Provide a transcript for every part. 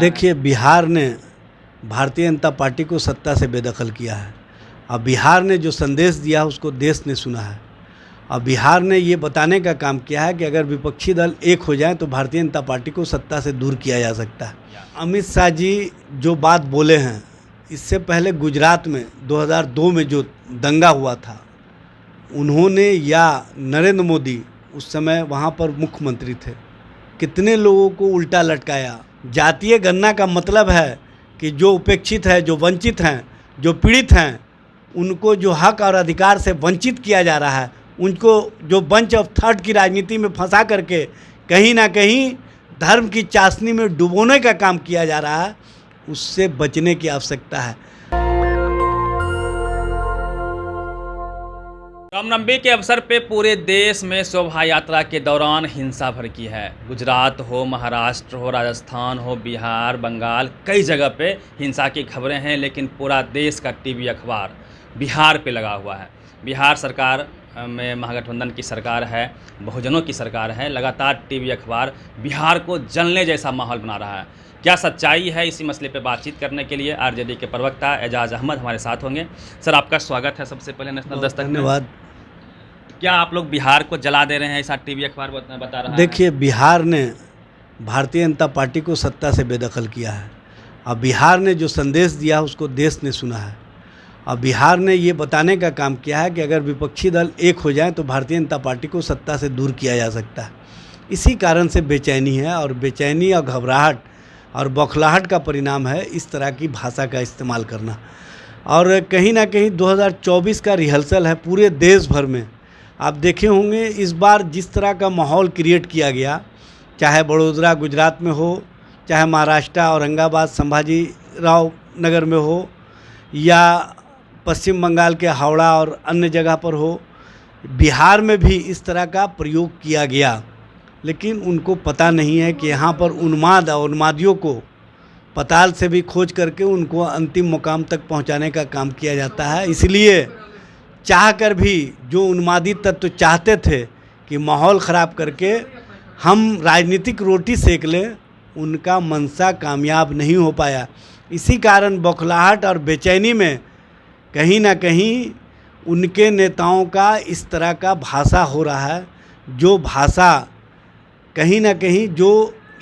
देखिए, बिहार ने भारतीय जनता पार्टी को सत्ता से बेदखल किया है। अब बिहार ने जो संदेश दिया उसको देश ने सुना है। अब बिहार ने ये बताने का काम किया है कि अगर विपक्षी दल एक हो जाए तो भारतीय जनता पार्टी को सत्ता से दूर किया जा सकता है। अमित शाह जी जो बात बोले हैं, इससे पहले गुजरात में 2002 में जो दंगा हुआ था, उन्होंने या नरेंद्र मोदी उस समय वहाँ पर मुख्यमंत्री थे, कितने लोगों को उल्टा लटकाया। जातीय गणना का मतलब है कि जो उपेक्षित है, जो वंचित हैं, जो पीड़ित हैं, उनको जो हक और अधिकार से वंचित किया जा रहा है, उनको जो बंच ऑफ थर्ड की राजनीति में फंसा करके कहीं ना कहीं धर्म की चाशनी में डुबोने का काम किया जा रहा है, उससे बचने की आवश्यकता है। रामनवमी के अवसर पे पूरे देश में शोभा यात्रा के दौरान हिंसा भड़की है। गुजरात हो, महाराष्ट्र हो, राजस्थान हो, बिहार, बंगाल, कई जगह पे हिंसा की खबरें हैं, लेकिन पूरा देश का टीवी अखबार बिहार पे लगा हुआ है। बिहार सरकार में महागठबंधन की सरकार है, बहुजनों की सरकार है। लगातार टीवी अखबार बिहार को जलने जैसा माहौल बना रहा है। क्या सच्चाई है, इसी मसले पे बातचीत करने के लिए आरजेडी के प्रवक्ता एजाज अहमद हमारे साथ होंगे। सर, आपका स्वागत है सबसे पहले नेशनल दस्तक में। धन्यवाद। क्या आप लोग बिहार को जला दे रहे हैं, ऐसा टीवी अखबार बता रहा है? देखिए, बिहार ने भारतीय जनता पार्टी को सत्ता से बेदखल किया है। अब बिहार ने जो संदेश दिया उसको देश ने सुना है। अब बिहार ने ये बताने का काम किया है कि अगर विपक्षी दल एक हो जाए तो भारतीय जनता पार्टी को सत्ता से दूर किया जा सकता है। इसी कारण से बेचैनी है, और बेचैनी और घबराहट और बौखलाहट का परिणाम है इस तरह की भाषा का इस्तेमाल करना। और कहीं ना कहीं 2024 का रिहर्सल है पूरे देश भर में। आप देखे होंगे इस बार जिस तरह का माहौल क्रिएट किया गया, चाहे बड़ोदरा गुजरात में हो, चाहे महाराष्ट्र औरंगाबाद संभाजी राव नगर में हो, या पश्चिम बंगाल के हावड़ा और अन्य जगह पर हो, बिहार में भी इस तरह का प्रयोग किया गया। लेकिन उनको पता नहीं है कि यहाँ पर उन्माद और उन्मादियों को पताल से भी खोज करके उनको अंतिम मुकाम तक पहुँचाने का काम किया जाता है। इसलिए चाहकर भी जो उन्मादी तत्व चाहते थे कि माहौल ख़राब करके हम राजनीतिक रोटी सेक लें, उनका मंशा कामयाब नहीं हो पाया। इसी कारण बौखलाहट और बेचैनी में कहीं ना कहीं उनके नेताओं का इस तरह का भाषा हो रहा है, जो भाषा कहीं ना कहीं जो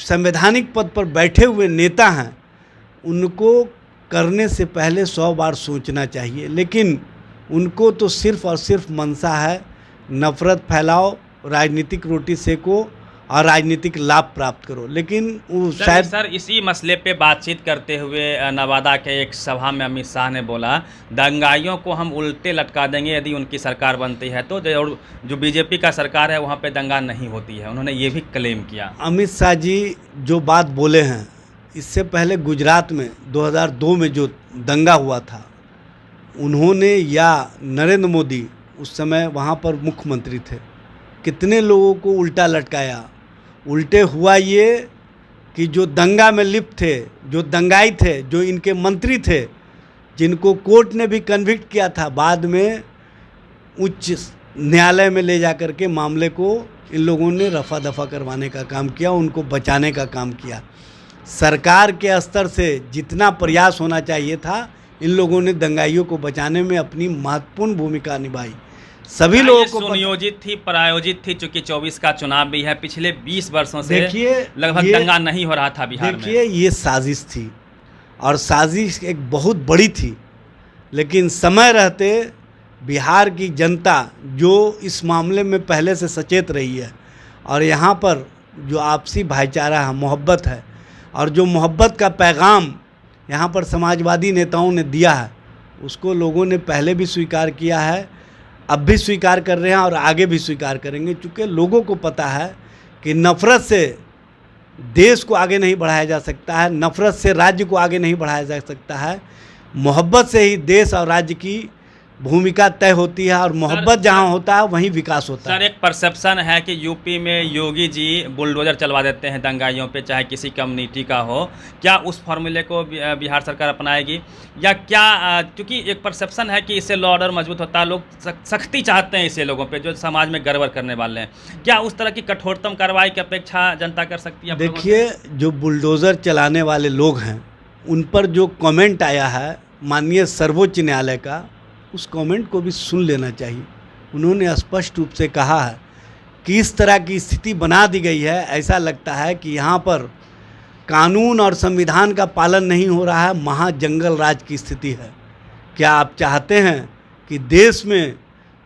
संवैधानिक पद पर बैठे हुए नेता हैं उनको करने से पहले 100 बार सोचना चाहिए। लेकिन उनको तो सिर्फ़ और सिर्फ मंशा है नफ़रत फैलाओ, राजनीतिक रोटी सेको और राजनीतिक लाभ प्राप्त करो। लेकिन वो शायद सर इसी मसले पे बातचीत करते हुए नवादा के एक सभा में अमित शाह ने बोला, दंगाइयों को हम उल्टे लटका देंगे यदि उनकी सरकार बनती है तो, जो बीजेपी का सरकार है वहाँ पे दंगा नहीं होती है। उन्होंने ये भी क्लेम किया। अमित शाह जी जो बात बोले हैं, इससे पहले गुजरात में 2002 में जो दंगा हुआ था, उन्होंने या नरेंद्र मोदी उस समय वहाँ पर मुख्यमंत्री थे, कितने लोगों को उल्टा लटकाया। उल्टे हुआ ये कि जो दंगा में लिप्त थे, जो दंगाई थे, जो इनके मंत्री थे, जिनको कोर्ट ने भी कन्विक्ट किया था, बाद में उच्च न्यायालय में ले जा कर के मामले को इन लोगों ने रफा दफा करवाने का काम किया, उनको बचाने का काम किया। सरकार के स्तर से जितना प्रयास होना चाहिए था, इन लोगों ने दंगाइयों को बचाने में अपनी महत्वपूर्ण भूमिका निभाई। सभी लोगों को सुनियोजित थी, प्रायोजित थी, चूंकि 24 का चुनाव भी है। पिछले 20 वर्षों से लगभग दंगा नहीं हो रहा था बिहार में। देखिए, ये साजिश थी और साजिश एक बहुत बड़ी थी। लेकिन समय रहते बिहार की जनता जो इस मामले में पहले से सचेत रही है, और यहाँ पर जो आपसी भाईचारा है, मोहब्बत है, और जो मोहब्बत का पैगाम यहाँ पर समाजवादी नेताओं ने दिया है, उसको लोगों ने पहले भी स्वीकार किया है, अब भी स्वीकार कर रहे हैं और आगे भी स्वीकार करेंगे। चूँकि लोगों को पता है कि नफ़रत से देश को आगे नहीं बढ़ाया जा सकता है, नफ़रत से राज्य को आगे नहीं बढ़ाया जा सकता है, मोहब्बत से ही देश और राज्य की भूमिका तय होती है और मोहब्बत जहाँ होता है वहीं विकास होता है। सर, एक परसेप्शन है कि यूपी में योगी जी बुलडोजर चलवा देते हैं दंगाइयों पे, चाहे किसी कम्युनिटी का हो। क्या उस फॉर्मूले को बिहार सरकार अपनाएगी या क्या? क्योंकि एक परसेप्शन है कि इससे लॉ ऑर्डर मजबूत होता है, लोग सख्ती चाहते हैं इससे लोगों पे जो समाज में गड़बड़ करने वाले हैं। क्या उस तरह की कठोरतम कार्रवाई की अपेक्षा जनता कर सकती है? देखिए, जो बुलडोज़र चलाने वाले लोग हैं उन पर जो कमेंट आया है माननीय सर्वोच्च न्यायालय का, उस कमेंट को भी सुन लेना चाहिए। उन्होंने स्पष्ट रूप से कहा है कि इस तरह की स्थिति बना दी गई है, ऐसा लगता है कि यहाँ पर कानून और संविधान का पालन नहीं हो रहा है, महाजंगल राज की स्थिति है। क्या आप चाहते हैं कि देश में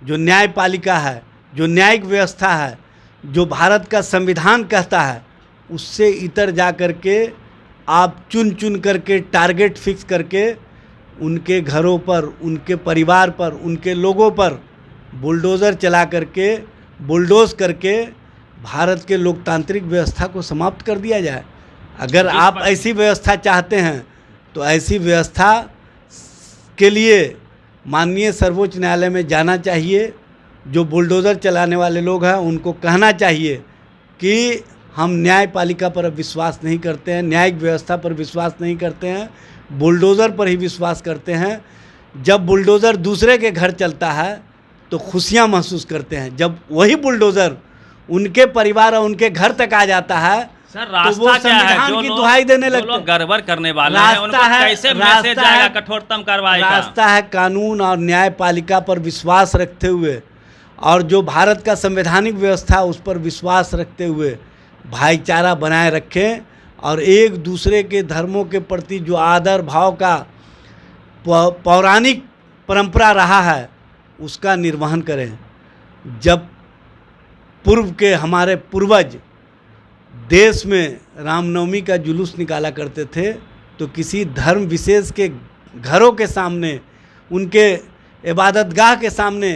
जो न्यायपालिका है, जो न्यायिक व्यवस्था है, जो भारत का संविधान कहता है, उससे इतर जा कर के आप चुन चुन करके टारगेट फिक्स करके उनके घरों पर, उनके परिवार पर, उनके लोगों पर बुलडोज़र चला करके, बुलडोज़ करके भारत के लोकतांत्रिक व्यवस्था को समाप्त कर दिया जाए? अगर आप ऐसी व्यवस्था चाहते हैं तो ऐसी व्यवस्था के लिए माननीय सर्वोच्च न्यायालय में जाना चाहिए। जो बुलडोज़र चलाने वाले लोग हैं उनको कहना चाहिए कि हम न्यायपालिका पर अब विश्वास नहीं करते हैं, न्यायिक व्यवस्था पर विश्वास नहीं करते हैं, बुलडोज़र पर ही विश्वास करते हैं। जब बुलडोज़र दूसरे के घर चलता है तो खुशियां महसूस करते हैं, जब वही बुलडोज़र उनके परिवार और उनके घर तक आ जाता है सर, तो रास्ता वो क्या है? संविधान की दुहाई देने लगते हैं। लोग गड़बड़ करने वाले हैं, उनको कैसे मैसेज जाएगा कठोरतम कार्रवाई का? रास्ता है कानून और न्यायपालिका पर विश्वास रखते हुए और जो भारत का संवैधानिक व्यवस्था उस पर विश्वास रखते हुए भाईचारा बनाए रखें और एक दूसरे के धर्मों के प्रति जो आदर भाव का पौराणिक परंपरा रहा है उसका निर्वहन करें। जब पूर्व के हमारे पूर्वज देश में रामनवमी का जुलूस निकाला करते थे तो किसी धर्म विशेष के घरों के सामने, उनके इबादतगाह के सामने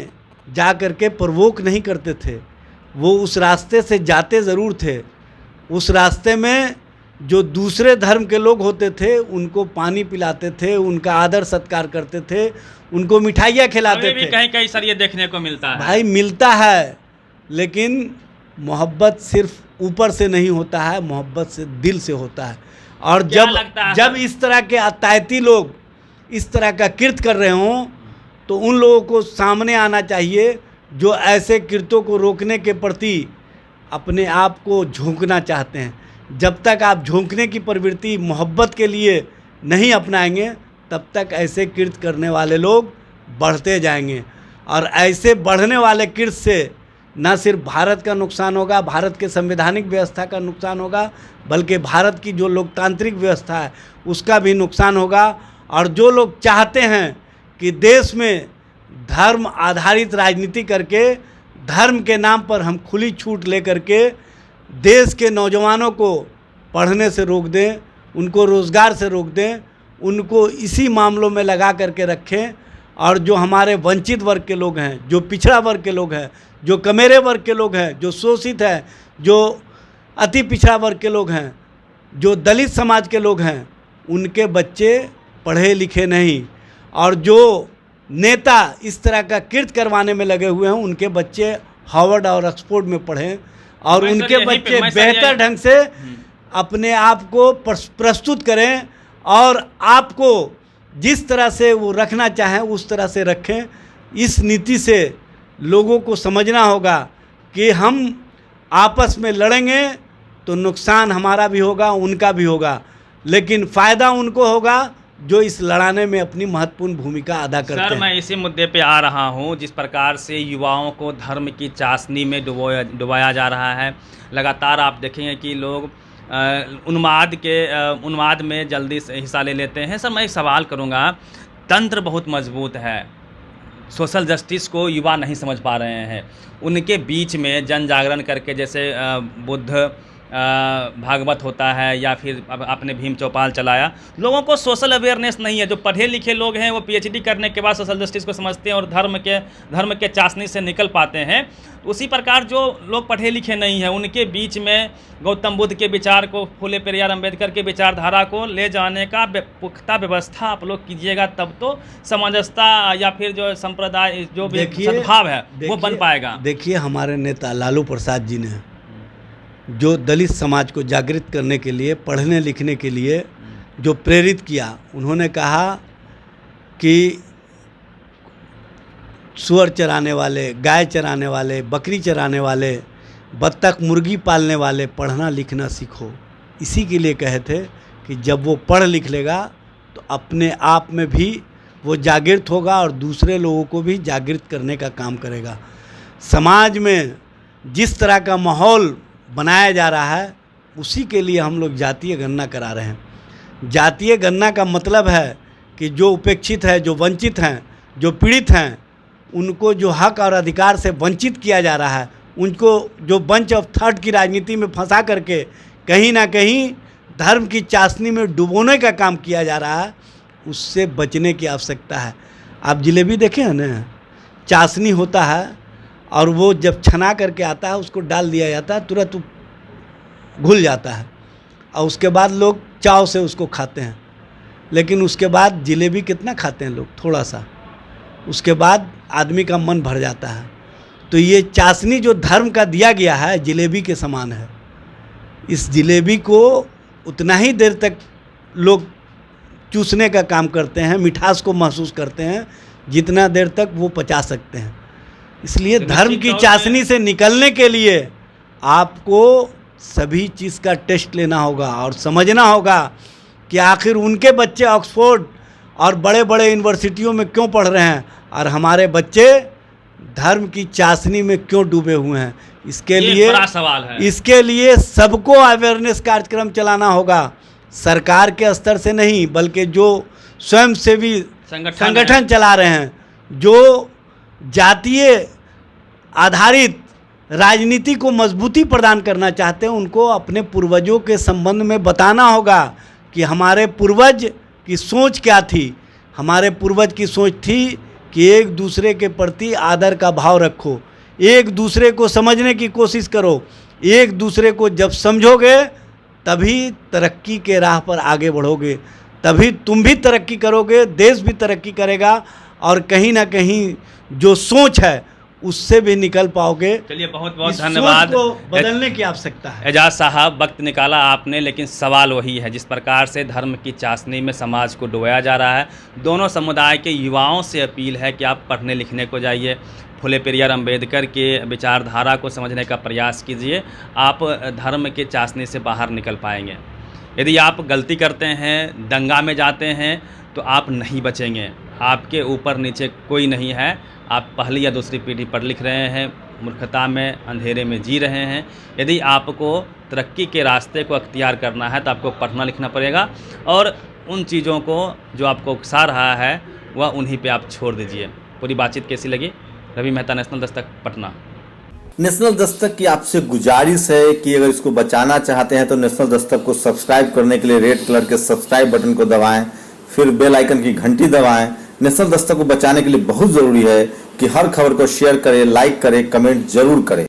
जा कर के प्रवोक नहीं करते थे। वो उस रास्ते से जाते ज़रूर थे। उस रास्ते में जो दूसरे धर्म के लोग होते थे उनको पानी पिलाते थे, उनका आदर सत्कार करते थे, उनको मिठाइयाँ खिलाते थे। कहीं कहीं सर ये देखने को मिलता है। भाई मिलता है, लेकिन मोहब्बत सिर्फ ऊपर से नहीं होता है, मोहब्बत से दिल से होता है। और जब इस तरह के अतायती लोग इस तरह का कृत्य कर रहे हों तो उन लोगों को सामने आना चाहिए जो ऐसे कृत्यों को रोकने के प्रति अपने आप को झोंकना चाहते हैं। जब तक आप झोंकने की प्रवृत्ति मोहब्बत के लिए नहीं अपनाएंगे तब तक ऐसे कृत्य करने वाले लोग बढ़ते जाएंगे और ऐसे बढ़ने वाले कृत्य से न सिर्फ भारत का नुकसान होगा, भारत के संवैधानिक व्यवस्था का नुकसान होगा, बल्कि भारत की जो लोकतांत्रिक व्यवस्था है उसका भी नुकसान होगा। और जो लोग चाहते हैं कि देश में धर्म आधारित राजनीति करके, धर्म के नाम पर हम खुली छूट लेकर के देश के नौजवानों को पढ़ने से रोक दें, उनको रोज़गार से रोक दें, उनको इसी मामलों में लगा करके रखें। और जो हमारे वंचित वर्ग के लोग हैं, जो पिछड़ा वर्ग के लोग हैं, जो कमेरे वर्ग के लोग हैं, जो शोषित हैं, जो अति पिछड़ा वर्ग के लोग हैं, जो दलित समाज के लोग हैं, उनके बच्चे पढ़े लिखे नहीं। और जो नेता इस तरह का कृत्य करवाने में लगे हुए हैं उनके बच्चे हार्वर्ड और ऑक्सफोर्ड में पढ़ें और उनके बच्चे बेहतर ढंग से अपने आप को प्रस्तुत करें और आपको जिस तरह से वो रखना चाहें उस तरह से रखें। इस नीति से लोगों को समझना होगा कि हम आपस में लड़ेंगे तो नुकसान हमारा भी होगा, उनका भी होगा, लेकिन फ़ायदा उनको होगा जो इस लड़ाने में अपनी महत्वपूर्ण भूमिका अदा करते हैं। सर, मैं इसी मुद्दे पे आ रहा हूँ। जिस प्रकार से युवाओं को धर्म की चाशनी में डुबाया जा रहा है, लगातार आप देखेंगे कि लोग उन्माद में जल्दी से हिस्सा ले लेते हैं। सर, मैं एक सवाल करूँगा, तंत्र बहुत मजबूत है, सोशल जस्टिस को युवा नहीं समझ पा रहे हैं, उनके बीच में जन जागरण करके जैसे बुद्ध भागवत होता है या फिर आपने भीम चौपाल चलाया। लोगों को सोशल अवेयरनेस नहीं है। जो पढ़े लिखे लोग हैं वो पीएचडी करने के बाद सोशल जस्टिस को समझते हैं और धर्म के चाशनी से निकल पाते हैं। उसी प्रकार जो लोग पढ़े लिखे नहीं हैं उनके बीच में गौतम बुद्ध के विचार को, फूले पेरियार अम्बेडकर के विचारधारा को ले जाने का पुख्ता व्यवस्था आप लोग कीजिएगा, तब तो सामंजस्यता या फिर जो संप्रदाय जो भी सद्भाव है वो बन पाएगा। देखिए, हमारे नेता लालू प्रसाद जी ने जो दलित समाज को जागृत करने के लिए, पढ़ने लिखने के लिए जो प्रेरित किया, उन्होंने कहा कि सुअर चराने वाले, गाय चराने वाले, बकरी चराने वाले, बत्तख मुर्गी पालने वाले पढ़ना लिखना सीखो। इसी के लिए कहे थे कि जब वो पढ़ लिख लेगा तो अपने आप में भी वो जागृत होगा और दूसरे लोगों को भी जागृत करने का काम करेगा। समाज में जिस तरह का माहौल बनाया जा रहा है उसी के लिए हम लोग जातीय गणना करा रहे हैं। जातीय गणना का मतलब है कि जो उपेक्षित है, जो वंचित हैं, जो पीड़ित हैं, उनको जो हक और अधिकार से वंचित किया जा रहा है, उनको जो बंच ऑफ थर्ड की राजनीति में फंसा करके कहीं ना कहीं धर्म की चाशनी में डुबोने का काम किया जा रहा है, उससे बचने की आवश्यकता है। आप जलेबी देखे हैं ना, चाशनी होता है और वो जब छना करके आता है उसको डाल दिया जाता है, तुरंत घुल जाता है और उसके बाद लोग चाव से उसको खाते हैं। लेकिन उसके बाद जलेबी कितना खाते हैं लोग? थोड़ा सा। उसके बाद आदमी का मन भर जाता है। तो ये चाशनी जो धर्म का दिया गया है जलेबी के समान है। इस जलेबी को उतना ही देर तक लोग चूसने का काम करते हैं, मिठास को महसूस करते हैं, जितना देर तक वो पचा सकते हैं। इसलिए धर्म की चाशनी से निकलने के लिए आपको सभी चीज़ का टेस्ट लेना होगा और समझना होगा कि आखिर उनके बच्चे ऑक्सफोर्ड और बड़े बड़े यूनिवर्सिटियों में क्यों पढ़ रहे हैं और हमारे बच्चे धर्म की चाशनी में क्यों डूबे हुए हैं। इसके लिए बड़ा सवाल है। इसके लिए सबको अवेयरनेस कार्यक्रम चलाना होगा, सरकार के स्तर से नहीं बल्कि जो स्वयंसेवी संगठन चला रहे हैं, जो जातीय आधारित राजनीति को मजबूती प्रदान करना चाहते हैं, उनको अपने पूर्वजों के संबंध में बताना होगा कि हमारे पूर्वज की सोच क्या थी। हमारे पूर्वज की सोच थी कि एक दूसरे के प्रति आदर का भाव रखो, एक दूसरे को समझने की कोशिश करो। एक दूसरे को जब समझोगे तभी तरक्की के राह पर आगे बढ़ोगे, तभी तुम भी तरक्की करोगे, देश भी तरक्की करेगा और कहीं ना कहीं जो सोच है उससे भी निकल पाओगे। चलिए, बहुत बहुत धन्यवाद। को बदलने की आवश्यकता है। एजाज साहब, वक्त निकाला आपने, लेकिन सवाल वही है, जिस प्रकार से धर्म की चाशनी में समाज को डुबाया जा रहा है। दोनों समुदाय के युवाओं से अपील है कि आप पढ़ने लिखने को जाइए, फूले पेरियार अम्बेडकर के विचारधारा को समझने का प्रयास कीजिए। आप धर्म के चाशनी से बाहर निकल पाएंगे। यदि आप गलती करते हैं, दंगा में जाते हैं, तो आप नहीं बचेंगे। आपके ऊपर नीचे कोई नहीं है। आप पहली या दूसरी पीढ़ी पढ़ लिख रहे हैं, मूर्खता में, अंधेरे में जी रहे हैं। यदि आपको तरक्की के रास्ते को अख्तियार करना है तो आपको पढ़ना लिखना पड़ेगा और उन चीज़ों को जो आपको उकसा रहा है वह उन्हीं पे आप छोड़ दीजिए। पूरी बातचीत कैसी लगी? रवि मेहता, नेशनल दस्तक, पटना। नेशनल दस्तक की आपसे गुजारिश है कि अगर इसको बचाना चाहते हैं तो नेशनल दस्तक को सब्सक्राइब करने के लिए रेड कलर के सब्सक्राइब बटन को दबाएं, फिर बेल आइकन की घंटी दबाएं। नेशनल दस्तक को बचाने के लिए बहुत जरूरी है कि हर खबर को शेयर करें, लाइक करें, कमेंट जरूर करें।